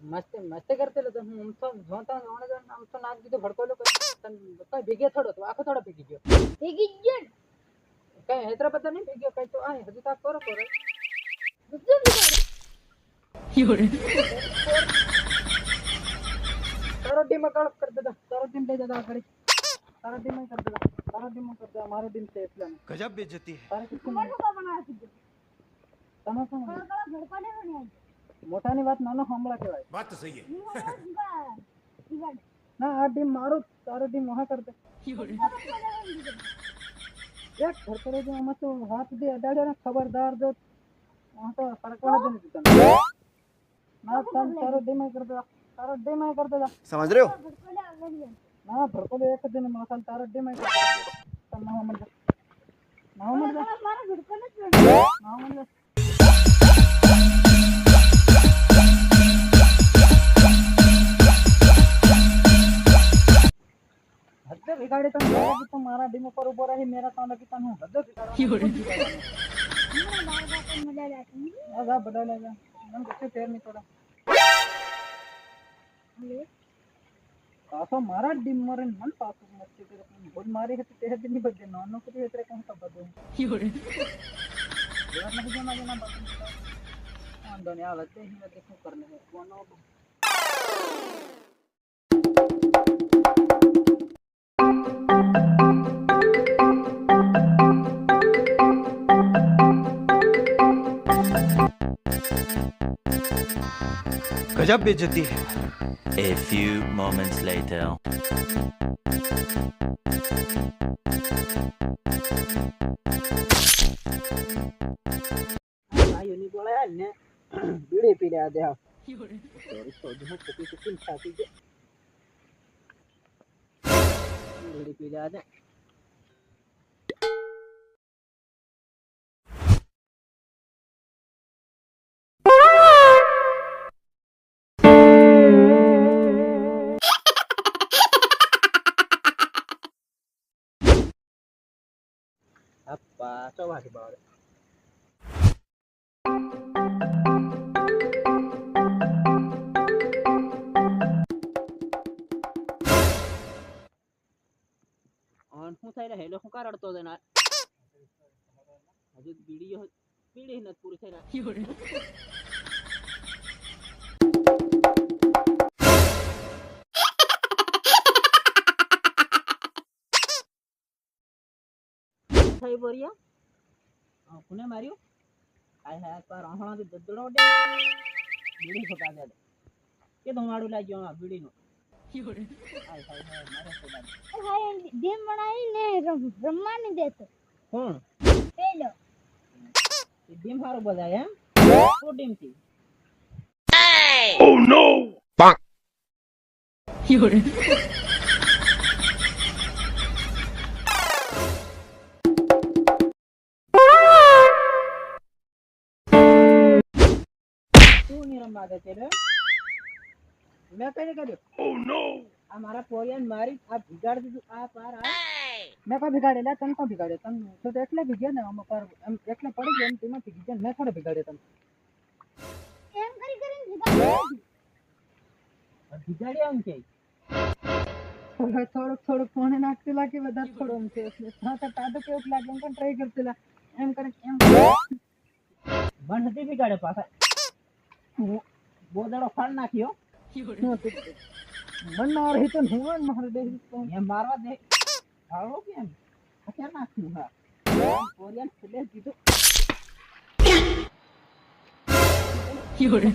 मस्त मस्त करते तो हम तो जोता होने जो हम तो नाक दीतो भड़कोलो तन कई भीगे थोड़ो तो आखो थोड़ा भीगी गयो कई हेतरा पता नहीं भीग्यो कई तो आए हजू तक करो योरे तारो टीम कल कर देता तारो टीम दे देता आखरी तारो टीम कर देता तारो टीम कर दे हमारो टीम से प्लान गजब बेइज्जती है तारे किसको का बना दीजिए तमाशा भड़कोले होने મોટાની વાત નાનો સાંભળા કહેવાય बात तो सही है ના આ ટીમ મારો તારો ટીમ વહા કર દે એક ઘર કરે જો આમાં તો હાથ દે અડાડ્યા ને ખબરદાર જો વહા તો ફરકવા દે નહીં તને ના તન તારો ટીમ कर दे समझ रहे हो ना भड़कोले एक दिन मसाल तारो टीम कर तन ना मत मारा भड़कोले ना मत हद्दे बिगाड़े तो कि तुम मारा डिमो पर ऊपर रही मेरा कांड की तन हद्दे बिगाड़ो आजा बड़ा लगा मन कैसे पैर नहीं पड़ा पासो मारा डिम मरे मन पासो मस्ती करे बोल मारी है तो तेरे दिन नहीं बजे नॉन को तेरे कौन सा बदो योरे यार नहीं जाना ना बदो अंदर आ लगते ही देखो करने है कोनो गजब बेइज्जती है A few moments later. आयो नहीं बोला यार ने बीड़ी पी ले दे आप सॉरी जो कुछ कुछ खाती के बीड़ी पी ले दे apa coba di bawah on હું થઈ રહે હેલો હું કારડતો દે ના હજુ બીડી ન પૂરી થઈ રહી થઈ બોરિયા કોને માર્યો આય હાય પર આહણા થી દદડો દે બીડી ફટા દે કે ધોમાડું લાગ્યો આ બીડી નો આય હાય મારે ફટા હાય ગેમ બનાવી ને રમવા નહીં દેતો કોણ પેલો ગેમ હારો બજાય એમ કો ટીમ થી ઓ નો પાંક યોરે मागे चले मैं कहीं कर ओ नो हमारा पोरियन मारी आप बिगाड़ दी आ पार आ मैं को बिगाड़ेला तन को बिगाड़े तन तो एकले बिगे ने हम पर एकले पड़ी गए तुम बिगे मैं थोड़े बिगाड़े तन एम करी बिगाड़े हम के थोड़ा कोने नाखते लाके बदा थोड़ा हम से हां तो तादो के उठ लागे हम ट्राई करतेला एम करे एम बनती बिगाड़े पासा बोदड़ो फाड़ नाखियो बनना रही तो हुआ मार दे ये मारवा दे हालो के क्या नाखियो हां कोरियन फुले दीदो योरे